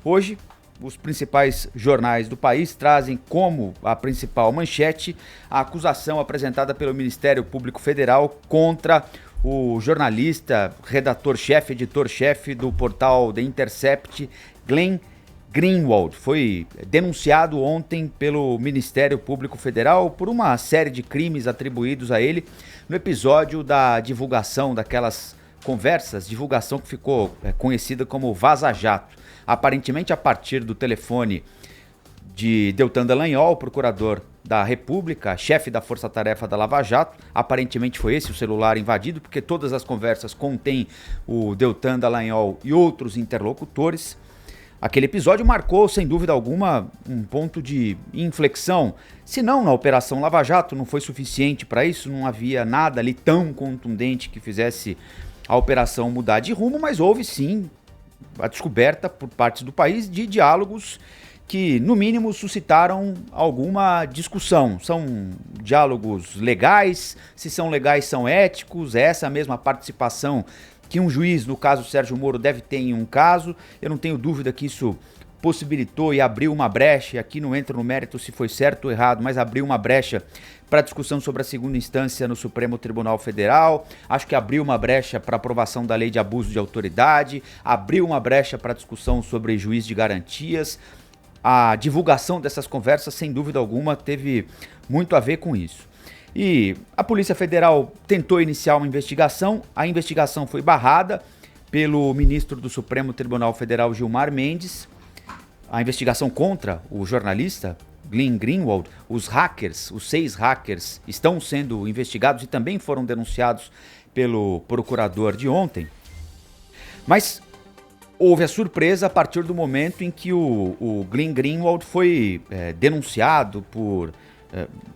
Hoje, os principais jornais do país trazem como a principal manchete a acusação apresentada pelo Ministério Público Federal contra o jornalista, redator-chefe, editor-chefe do portal The Intercept, Glenn Greenwald. Foi denunciado ontem pelo Ministério Público Federal por uma série de crimes atribuídos a ele no episódio da divulgação daquelas conversas, divulgação que ficou conhecida como Vaza Jato. Aparentemente a partir do telefone de Deltan Dallagnol, procurador da República, chefe da Força-Tarefa da Lava Jato. Aparentemente foi esse o celular invadido, porque todas as conversas contêm o Deltan Dallagnol e outros interlocutores. Aquele episódio marcou, sem dúvida alguma, um ponto de inflexão. Se não na Operação Lava Jato não foi suficiente para isso, não havia nada ali tão contundente que fizesse a operação mudar de rumo, mas houve sim a descoberta por partes do país de diálogos que, no mínimo, suscitaram alguma discussão. São diálogos legais? Se são legais, são éticos? É essa mesma participação que um juiz, no caso Sérgio Moro, deve ter em um caso? Eu não tenho dúvida que isso possibilitou e abriu uma brecha, e aqui não entro no mérito se foi certo ou errado, mas abriu uma brecha para discussão sobre a segunda instância no Supremo Tribunal Federal. Acho que abriu uma brecha para aprovação da lei de abuso de autoridade, abriu uma brecha para discussão sobre juiz de garantias. A divulgação dessas conversas, sem dúvida alguma, teve muito a ver com isso. E a Polícia Federal tentou iniciar uma investigação, a investigação foi barrada pelo ministro do Supremo Tribunal Federal, Gilmar Mendes. A investigação contra o jornalista Glenn Greenwald, os hackers, os 6 hackers, estão sendo investigados e também foram denunciados pelo procurador de ontem. Mas houve a surpresa a partir do momento em que o Glenn Greenwald foi denunciado por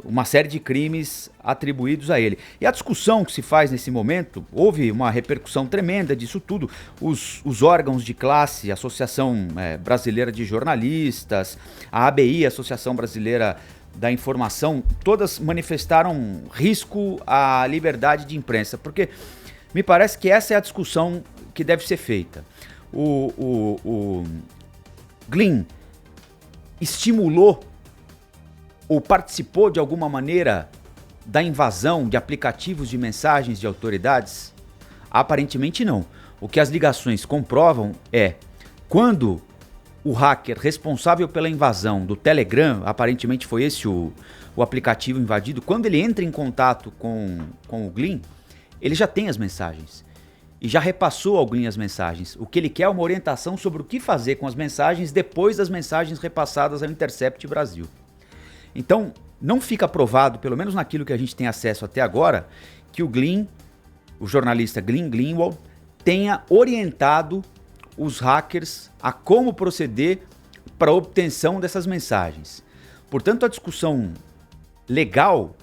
uma série de crimes atribuídos a ele. E a discussão que se faz nesse momento, houve uma repercussão tremenda disso tudo. Os órgãos de classe, a Associação Brasileira de Jornalistas, a ABI, Associação Brasileira da Informação, todas manifestaram risco à liberdade de imprensa, porque me parece que essa é a discussão que deve ser feita. O Glenn estimulou ou participou de alguma maneira da invasão de aplicativos de mensagens de autoridades? Aparentemente não. O que as ligações comprovam é quando o hacker responsável pela invasão do Telegram, aparentemente foi esse o aplicativo invadido, quando ele entra em contato com o Glenn, ele já tem as mensagens e já repassou ao Glenn as mensagens. O que ele quer é uma orientação sobre o que fazer com as mensagens depois das mensagens repassadas ao Intercept Brasil. Então, não fica provado, pelo menos naquilo que a gente tem acesso até agora, que o Glenn, o jornalista Glenn Greenwald, tenha orientado os hackers a como proceder para a obtenção dessas mensagens. Portanto, a discussão legal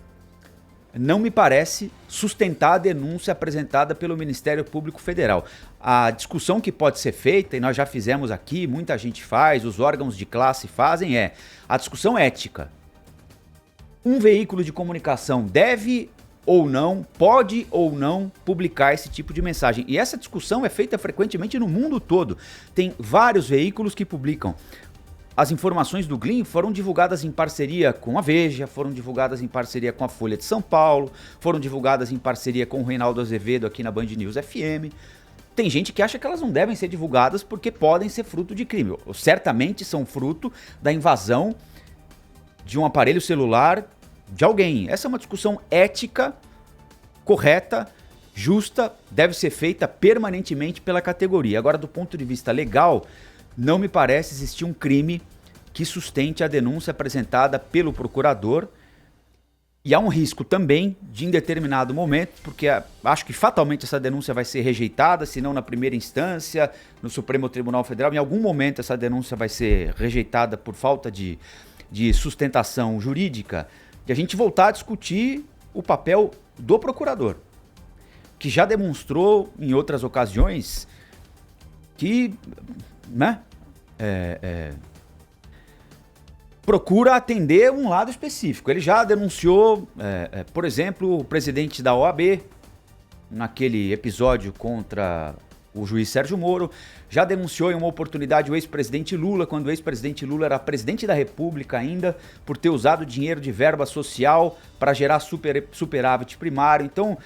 não me parece sustentar a denúncia apresentada pelo Ministério Público Federal. A discussão que pode ser feita, e nós já fizemos aqui, muita gente faz, os órgãos de classe fazem, é a discussão ética. Um veículo de comunicação deve ou não, pode ou não publicar esse tipo de mensagem. E essa discussão é feita frequentemente no mundo todo. Tem vários veículos que publicam. As informações do Glenn foram divulgadas em parceria com a Veja, foram divulgadas em parceria com a Folha de São Paulo, foram divulgadas em parceria com o Reinaldo Azevedo aqui na Band News FM. Tem gente que acha que elas não devem ser divulgadas porque podem ser fruto de crime. Ou certamente são fruto da invasão de um aparelho celular de alguém. Essa é uma discussão ética, correta, justa, deve ser feita permanentemente pela categoria. Agora, do ponto de vista legal, não me parece existir um crime que sustente a denúncia apresentada pelo procurador. E há um risco também de, em determinado momento, porque acho que fatalmente essa denúncia vai ser rejeitada, se não na primeira instância, no Supremo Tribunal Federal, em algum momento essa denúncia vai ser rejeitada por falta de sustentação jurídica, de a gente voltar a discutir o papel do procurador, que já demonstrou em outras ocasiões que, né, procura atender um lado específico. Ele já denunciou, por exemplo, o presidente da OAB, naquele episódio contra o juiz Sérgio Moro, já denunciou em uma oportunidade o ex-presidente Lula, quando o ex-presidente Lula era presidente da República ainda, por ter usado dinheiro de verba social para gerar superávit primário. Então,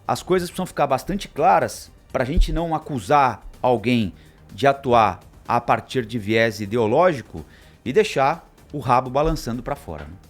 as coisas precisam ficar bastante claras para a gente não acusar alguém de atuar a partir de viés ideológico e deixar o rabo balançando para fora, né?